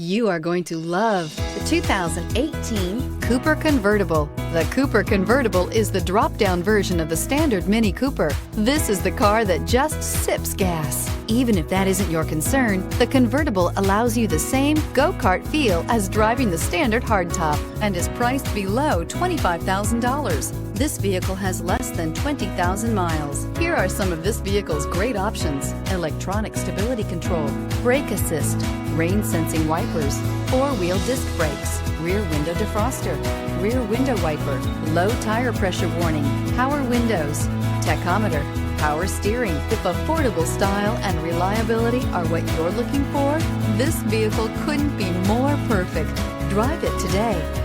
You are going to love the 2018 Cooper Convertible. The Cooper Convertible is the drop-down version of the standard Mini Cooper. This is the car that just sips gas. Even if that isn't your concern, the Convertible allows you the same go-kart feel as driving the standard hardtop and is priced below $25,000. This vehicle has less than 20,000 miles. Here are some of this vehicle's great options: electronic stability control, brake assist, rain sensing wipers, four-wheel disc brakes, rear window defroster, rear window wiper, low tire pressure warning, power windows, tachometer, power steering. If affordable style and reliability are what you're looking for, this vehicle couldn't be more perfect. Drive it today.